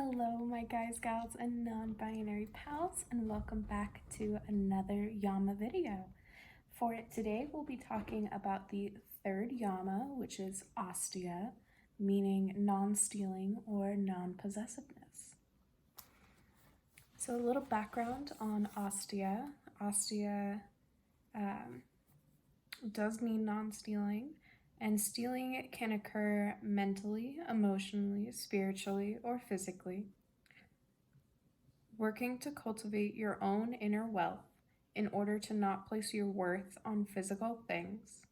Hello, my guys, gals, and non-binary pals, and welcome back to another Yama video. For today, we'll be talking about the third Yama, which is Asteya, meaning non-stealing or non-possessiveness. So a little background on Asteya. Asteya does mean non-stealing, and stealing can occur mentally, emotionally, spiritually, or physically. Working to cultivate your own inner wealth in order to not place your worth on physical things.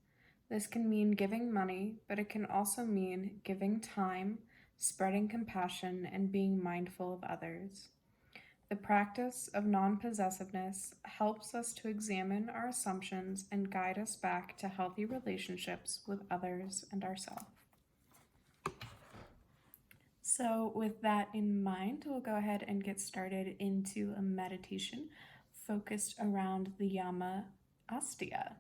This can mean giving money, but it can also mean giving time, spreading compassion, and being mindful of others. The practice of non-possessiveness helps us to examine our assumptions and guide us back to healthy relationships with others and ourselves. So with that in mind, we'll go ahead and get started into a meditation focused around the Yama Asteya.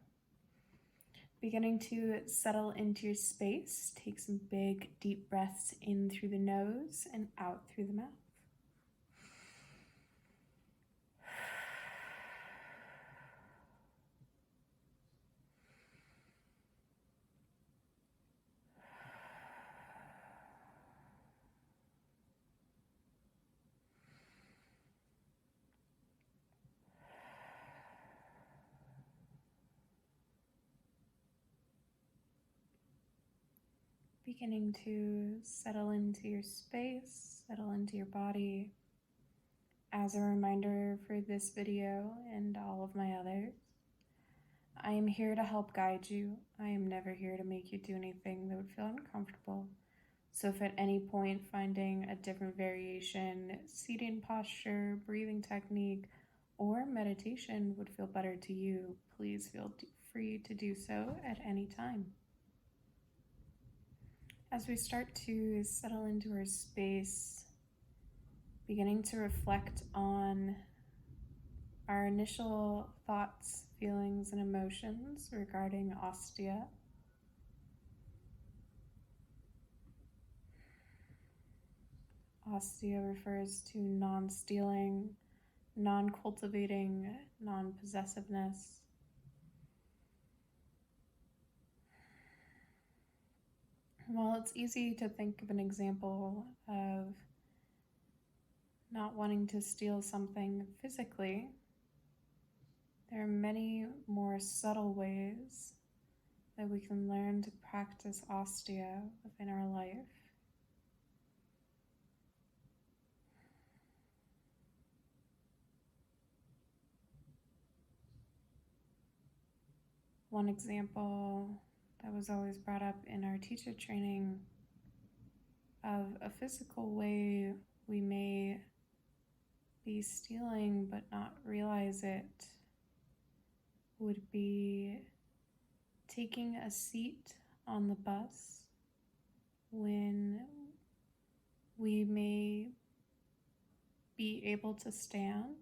Beginning to settle into your space, take some big deep breaths in through the nose and out through the mouth. Beginning to settle into your space, settle into your body. As a reminder for this video and all of my others, I am here to help guide you. I am never here to make you do anything that would feel uncomfortable. So if at any point finding a different variation, seating posture, breathing technique, or meditation would feel better to you, please feel free to do so at any time. As we start to settle into our space, beginning to reflect on our initial thoughts, feelings, and emotions regarding Asteya. Asteya refers to non-stealing, non-cultivating, non-possessiveness. While it's easy to think of an example of not wanting to steal something physically, there are many more subtle ways that we can learn to practice Asteya within our life. One example that was always brought up in our teacher training of a physical way we may be stealing but not realize it would be taking a seat on the bus when we may be able to stand,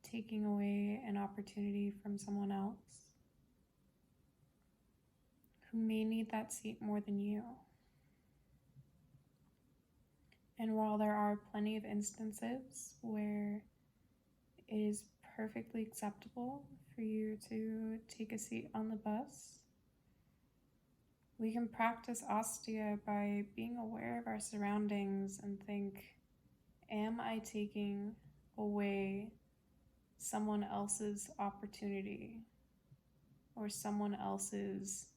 taking away an opportunity from someone else who may need that seat more than you. And while there are plenty of instances where it is perfectly acceptable for you to take a seat on the bus, we can practice Asteya by being aware of our surroundings and think, am I taking away someone else's opportunity or someone else's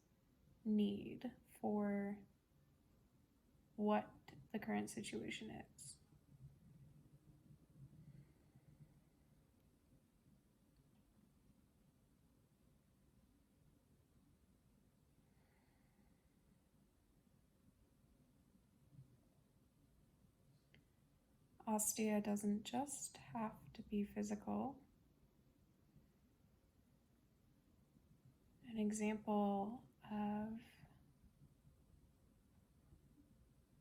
need for what the current situation is? Asteya doesn't just have to be physical. An example of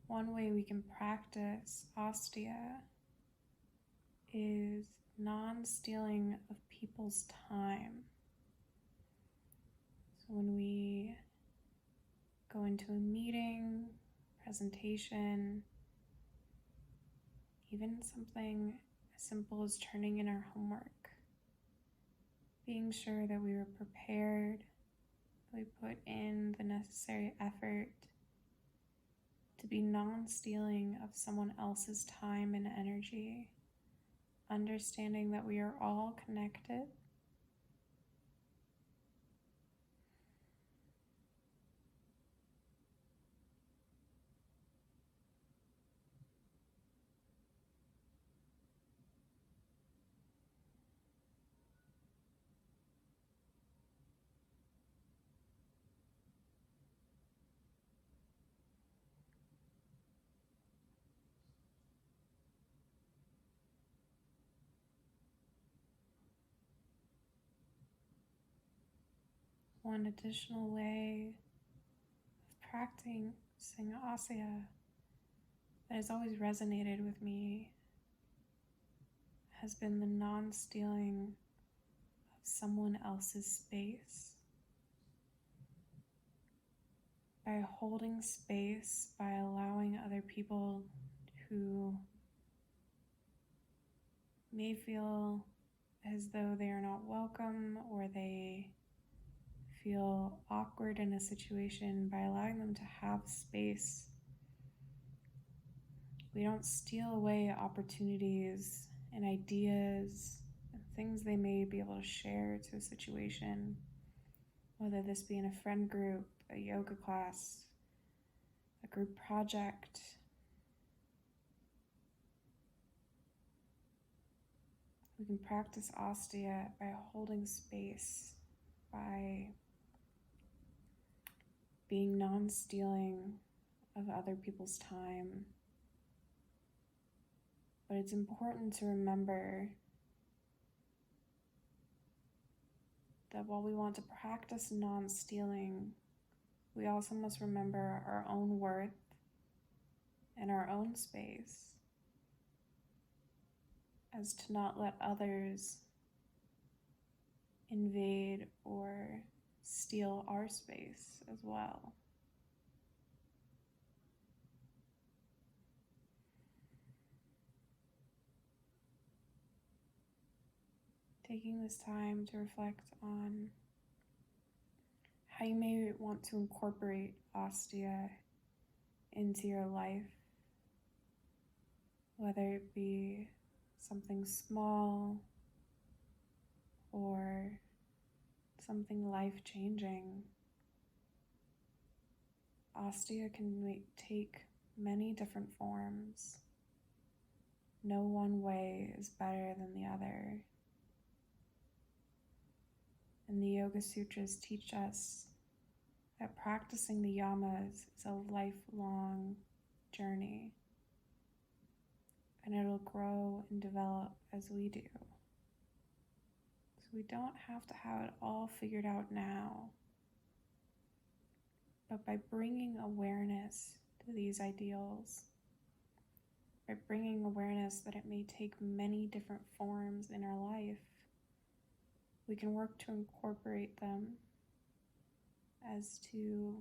one way we can practice Asteya is non-stealing of people's time. So when we go into a meeting, presentation, even something as simple as turning in our homework, being sure that we were prepared, that we put in the necessary effort to be non-stealing of someone else's time and energy, understanding that we are all connected. One additional way of practicing Asteya that has always resonated with me has been the non-stealing of someone else's space. By holding space, by allowing other people who may feel as though they are not welcome or they feel awkward in a situation, by allowing them to have space, we don't steal away opportunities and ideas and things they may be able to share to a situation, whether this be in a friend group, a yoga class, a group project. We can practice Asteya by holding space, by being non-stealing of other people's time. But it's important to remember that while we want to practice non-stealing, we also must remember our own worth and our own space, as to not let others invade or steal our space as well. Taking this time to reflect on how you may want to incorporate Asteya into your life, whether it be something small or something life-changing. Asteya can take many different forms. No one way is better than the other. And the Yoga Sutras teach us that practicing the Yamas is a lifelong journey, and it'll grow and develop as we do. So we don't have to have it all figured out now, but by bringing awareness to these ideals, by bringing awareness that it may take many different forms in our life, we can work to incorporate them as to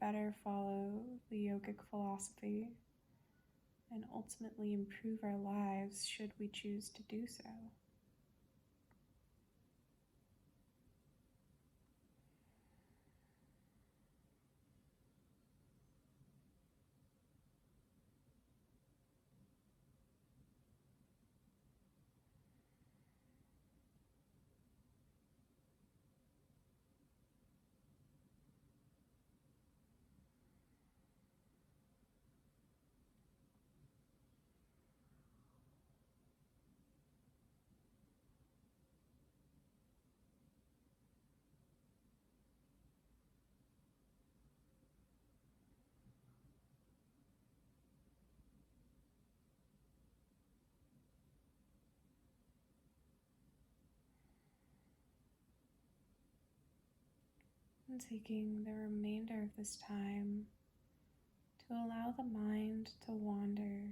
better follow the yogic philosophy and ultimately improve our lives should we choose to do so. And taking the remainder of this time to allow the mind to wander,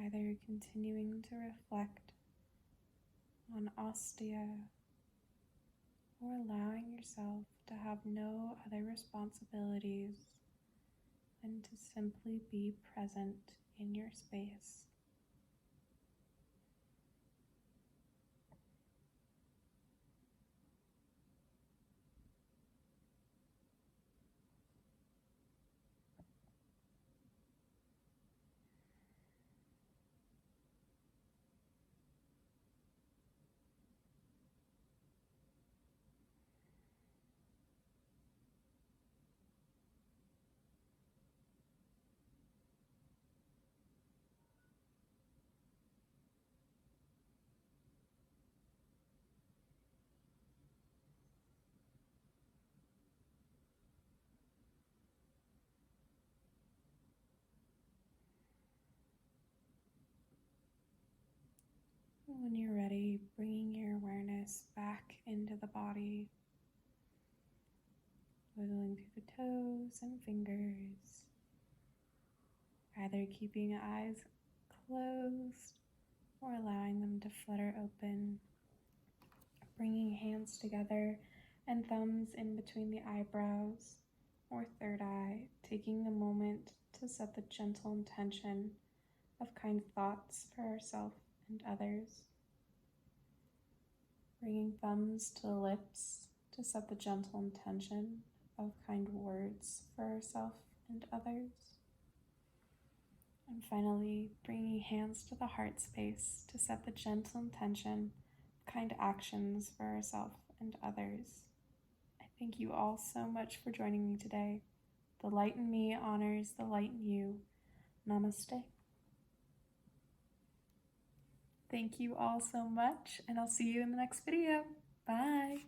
either continuing to reflect on Asteya or allowing yourself to have no other responsibilities than to simply be present in your space. When you're ready, bringing your awareness back into the body, wiggling through the toes and fingers, either keeping eyes closed or allowing them to flutter open, bringing hands together and thumbs in between the eyebrows or third eye, taking a moment to set the gentle intention of kind thoughts for ourselves and others. Bringing thumbs to the lips to set the gentle intention of kind words for ourselves and others. And finally, bringing hands to the heart space to set the gentle intention of kind actions for ourselves and others. I thank you all so much for joining me today. The light in me honors the light in you. Namaste. Thank you all so much, and I'll see you in the next video. Bye.